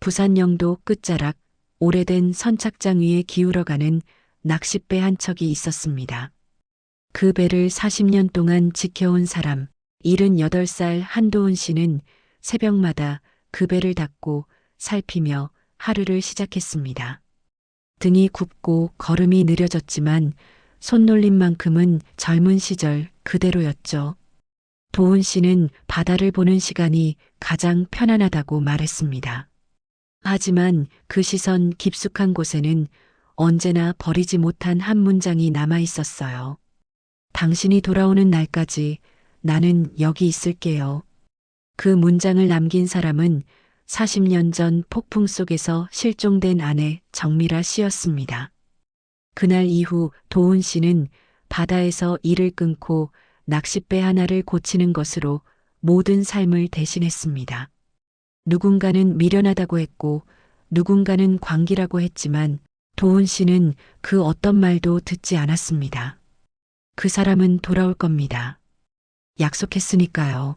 부산 영도 끝자락 오래된 선착장 위에 기울어가는 낚싯배 한 척이 있었습니다. 그 배를 40년 동안 지켜온 사람, 78살 한도훈 씨는 새벽마다 그 배를 닫고 살피며 하루를 시작했습니다. 등이 굽고 걸음이 느려졌지만 손놀림만큼은 젊은 시절 그대로였죠. 도훈 씨는 바다를 보는 시간이 가장 편안하다고 말했습니다. 하지만 그 시선 깊숙한 곳에는 언제나 버리지 못한 한 문장이 남아 있었어요. 당신이 돌아오는 날까지 나는 여기 있을게요. 그 문장을 남긴 사람은 40년 전 폭풍 속에서 실종된 아내 정미라 씨였습니다. 그날 이후 도훈 씨는 바다에서 일을 끊고 낚싯배 하나를 고치는 것으로 모든 삶을 대신했습니다. 누군가는 미련하다고 했고 누군가는 광기라고 했지만 도훈 씨는 그 어떤 말도 듣지 않았습니다. 그 사람은 돌아올 겁니다. 약속했으니까요.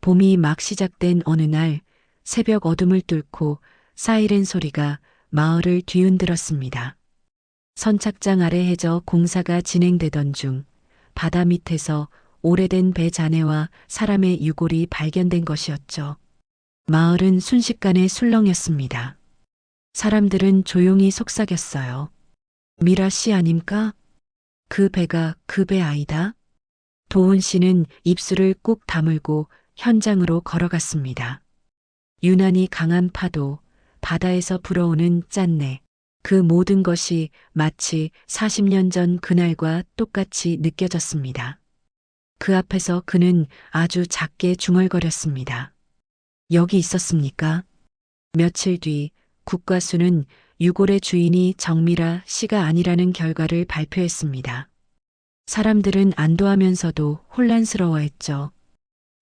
봄이 막 시작된 어느 날 새벽 어둠을 뚫고 사이렌 소리가 마을을 뒤흔들었습니다. 선착장 아래 해저 공사가 진행되던 중 바다 밑에서 오래된 배 잔해와 사람의 유골이 발견된 것이었죠. 마을은 순식간에 술렁였습니다. 사람들은 조용히 속삭였어요. 미라 씨 아닙니까? 그 배가 그 배 아이다? 도훈 씨는 입술을 꾹 다물고 현장으로 걸어갔습니다. 유난히 강한 파도, 바다에서 불어오는 짠내, 그 모든 것이 마치 40년 전 그날과 똑같이 느껴졌습니다. 그 앞에서 그는 아주 작게 중얼거렸습니다. 여기 있었습니까? 며칠 뒤 국과수는 유골의 주인이 정미라 씨가 아니라는 결과를 발표했습니다. 사람들은 안도하면서도 혼란스러워했죠.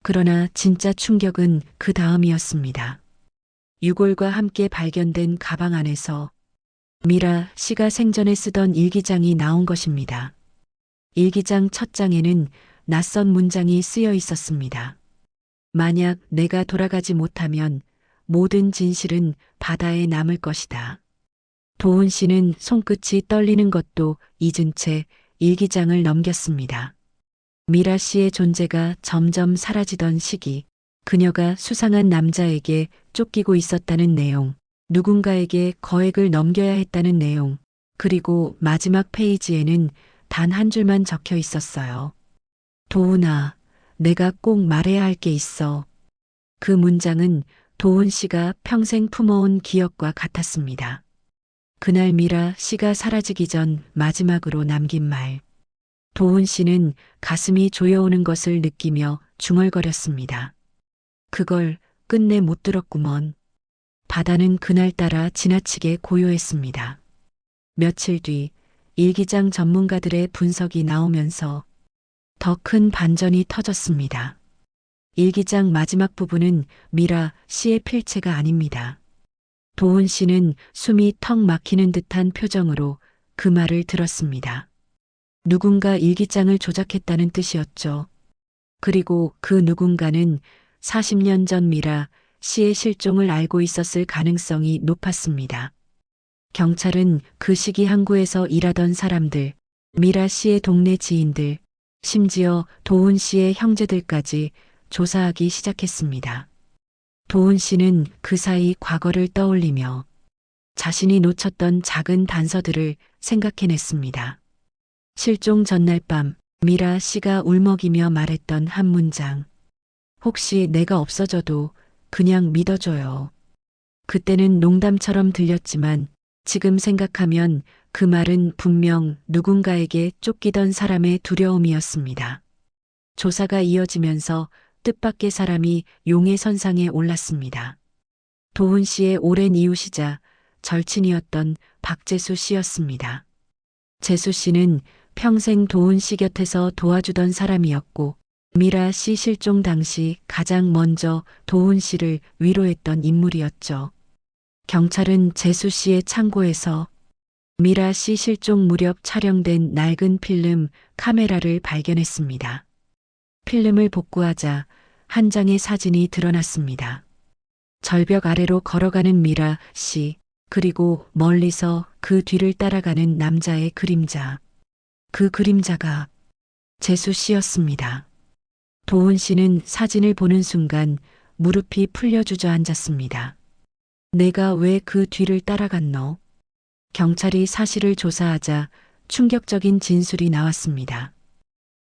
그러나 진짜 충격은 그 다음이었습니다. 유골과 함께 발견된 가방 안에서 미라 씨가 생전에 쓰던 일기장이 나온 것입니다. 일기장 첫 장에는 낯선 문장이 쓰여 있었습니다. 만약 내가 돌아가지 못하면 모든 진실은 바다에 남을 것이다. 도훈 씨는 손끝이 떨리는 것도 잊은 채 일기장을 넘겼습니다. 미라 씨의 존재가 점점 사라지던 시기, 그녀가 수상한 남자에게 쫓기고 있었다는 내용, 누군가에게 거액을 넘겨야 했다는 내용, 그리고 마지막 페이지에는 단 한 줄만 적혀 있었어요. 도훈아, 내가 꼭 말해야 할 게 있어. 그 문장은 도훈 씨가 평생 품어온 기억과 같았습니다. 그날 미라 씨가 사라지기 전 마지막으로 남긴 말. 도훈 씨는 가슴이 조여오는 것을 느끼며 중얼거렸습니다. 그걸 끝내 못 들었구먼. 바다는 그날따라 지나치게 고요했습니다. 며칠 뒤 일기장 전문가들의 분석이 나오면서 더 큰 반전이 터졌습니다. 일기장 마지막 부분은 미라 씨의 필체가 아닙니다. 도훈 씨는 숨이 턱 막히는 듯한 표정으로 그 말을 들었습니다. 누군가 일기장을 조작했다는 뜻이었죠. 그리고 그 누군가는 40년 전 미라 씨의 실종을 알고 있었을 가능성이 높았습니다. 경찰은 그 시기 항구에서 일하던 사람들, 미라 씨의 동네 지인들, 심지어 도훈 씨의 형제들까지 조사하기 시작했습니다. 도훈 씨는 그 사이 과거를 떠올리며 자신이 놓쳤던 작은 단서들을 생각해냈습니다. 실종 전날 밤 미라 씨가 울먹이며 말했던 한 문장. 혹시 내가 없어져도 그냥 믿어줘요. 그때는 농담처럼 들렸지만 지금 생각하면 그 말은 분명 누군가에게 쫓기던 사람의 두려움이었습니다. 조사가 이어지면서 뜻밖의 사람이 용의 선상에 올랐습니다. 도훈 씨의 오랜 이웃이자 절친이었던 박재수 씨였습니다. 재수 씨는 평생 도훈 씨 곁에서 도와주던 사람이었고 미라 씨 실종 당시 가장 먼저 도훈 씨를 위로했던 인물이었죠. 경찰은 재수 씨의 창고에서 미라 씨 실종 무렵 촬영된 낡은 필름 카메라를 발견했습니다. 필름을 복구하자 한 장의 사진이 드러났습니다. 절벽 아래로 걸어가는 미라 씨, 그리고 멀리서 그 뒤를 따라가는 남자의 그림자. 그 그림자가 재수 씨였습니다. 도훈 씨는 사진을 보는 순간 무릎이 풀려 주저앉았습니다. 내가 왜 그 뒤를 따라갔노? 경찰이 사실을 조사하자 충격적인 진술이 나왔습니다.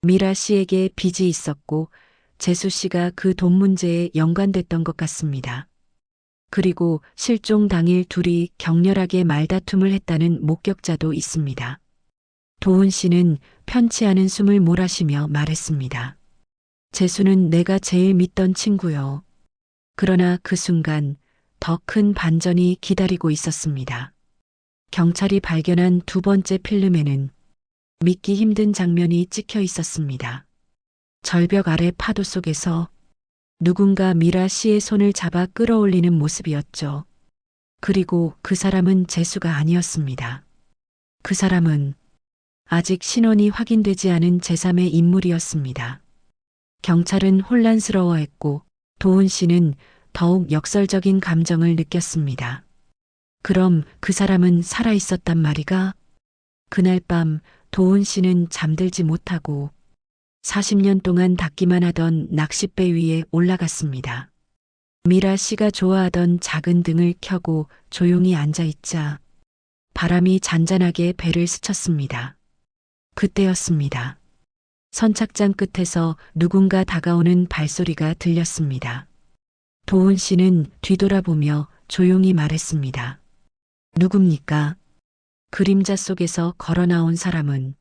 미라 씨에게 빚이 있었고 재수 씨가 그 돈 문제에 연관됐던 것 같습니다. 그리고 실종 당일 둘이 격렬하게 말다툼을 했다는 목격자도 있습니다. 도훈 씨는 편치 않은 숨을 몰아쉬며 말했습니다. 재수는 내가 제일 믿던 친구요. 그러나 그 순간 더 큰 반전이 기다리고 있었습니다. 경찰이 발견한 두 번째 필름에는 믿기 힘든 장면이 찍혀 있었습니다. 절벽 아래 파도 속에서 누군가 미라 씨의 손을 잡아 끌어올리는 모습이었죠. 그리고 그 사람은 재수가 아니었습니다. 그 사람은 아직 신원이 확인되지 않은 제3의 인물이었습니다. 경찰은 혼란스러워했고 도훈 씨는 더욱 역설적인 감정을 느꼈습니다. 그럼 그 사람은 살아있었단 말이가? 그날 밤 도훈 씨는 잠들지 못하고 40년 동안 닿기만 하던 낚싯배 위에 올라갔습니다. 미라 씨가 좋아하던 작은 등을 켜고 조용히 앉아있자 바람이 잔잔하게 배를 스쳤습니다. 그때였습니다. 선착장 끝에서 누군가 다가오는 발소리가 들렸습니다. 도훈 씨는 뒤돌아보며 조용히 말했습니다. 누굽니까? 그림자 속에서 걸어 나온 사람은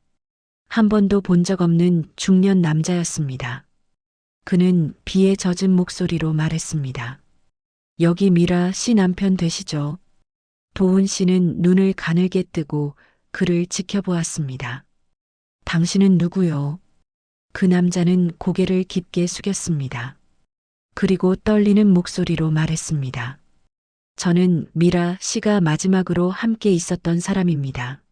한 번도 본 적 없는 중년 남자였습니다. 그는 비에 젖은 목소리로 말했습니다. 여기 미라 씨 남편 되시죠? 도훈 씨는 눈을 가늘게 뜨고 그를 지켜보았습니다. 당신은 누구요? 그 남자는 고개를 깊게 숙였습니다. 그리고 떨리는 목소리로 말했습니다. 저는 미라 씨가 마지막으로 함께 있었던 사람입니다.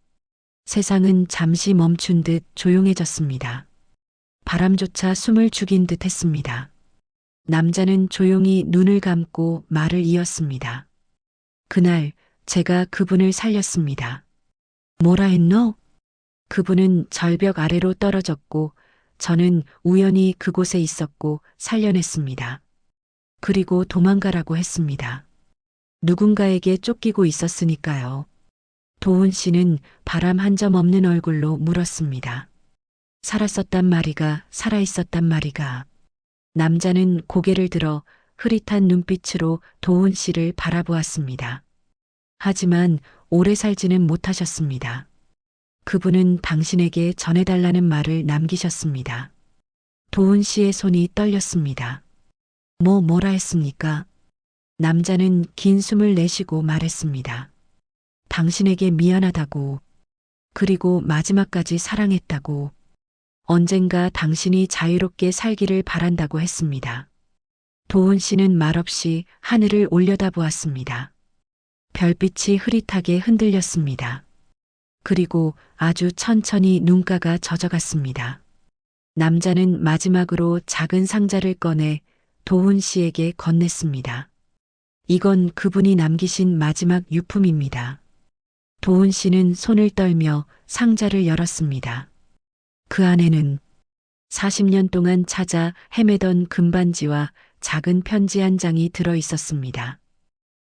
세상은 잠시 멈춘 듯 조용해졌습니다. 바람조차 숨을 죽인 듯 했습니다. 남자는 조용히 눈을 감고 말을 이었습니다. 그날 제가 그분을 살렸습니다. 뭐라 했노? 그분은 절벽 아래로 떨어졌고 저는 우연히 그곳에 있었고 살려냈습니다. 그리고 도망가라고 했습니다. 누군가에게 쫓기고 있었으니까요. 도훈 씨는 바람 한 점 없는 얼굴로 물었습니다. 살았었단 말이가, 살아있었단 말이가. 남자는 고개를 들어 흐릿한 눈빛으로 도훈 씨를 바라보았습니다. 하지만 오래 살지는 못하셨습니다. 그분은 당신에게 전해달라는 말을 남기셨습니다. 도훈 씨의 손이 떨렸습니다. 뭐라 했습니까? 남자는 긴 숨을 내쉬고 말했습니다. 당신에게 미안하다고, 그리고 마지막까지 사랑했다고, 언젠가 당신이 자유롭게 살기를 바란다고 했습니다. 도훈 씨는 말없이 하늘을 올려다보았습니다. 별빛이 흐릿하게 흔들렸습니다. 그리고 아주 천천히 눈가가 젖어갔습니다. 남자는 마지막으로 작은 상자를 꺼내 도훈 씨에게 건넸습니다. 이건 그분이 남기신 마지막 유품입니다. 도훈 씨는 손을 떨며 상자를 열었습니다. 그 안에는 40년 동안 찾아 헤매던 금반지와 작은 편지 한 장이 들어 있었습니다.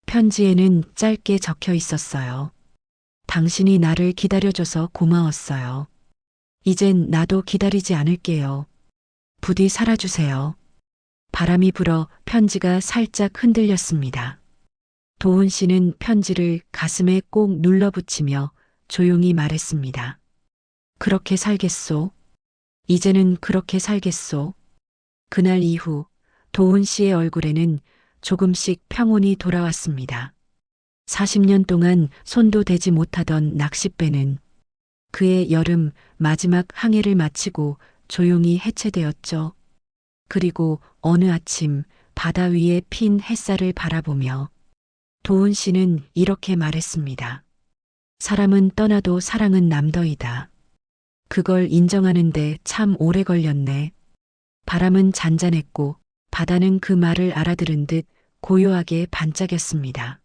편지에는 짧게 적혀 있었어요. 당신이 나를 기다려줘서 고마웠어요. 이젠 나도 기다리지 않을게요. 부디 살아주세요. 바람이 불어 편지가 살짝 흔들렸습니다. 도훈 씨는 편지를 가슴에 꼭 눌러붙이며 조용히 말했습니다. 그렇게 살겠소. 이제는 그렇게 살겠소. 그날 이후 도훈 씨의 얼굴에는 조금씩 평온이 돌아왔습니다. 40년 동안 손도 대지 못하던 낚싯배는 그의 여름 마지막 항해를 마치고 조용히 해체되었죠. 그리고 어느 아침 바다 위에 핀 햇살을 바라보며 도훈 씨는 이렇게 말했습니다. 사람은 떠나도 사랑은 남더이다. 그걸 인정하는데 참 오래 걸렸네. 바람은 잔잔했고 바다는 그 말을 알아들은 듯 고요하게 반짝였습니다.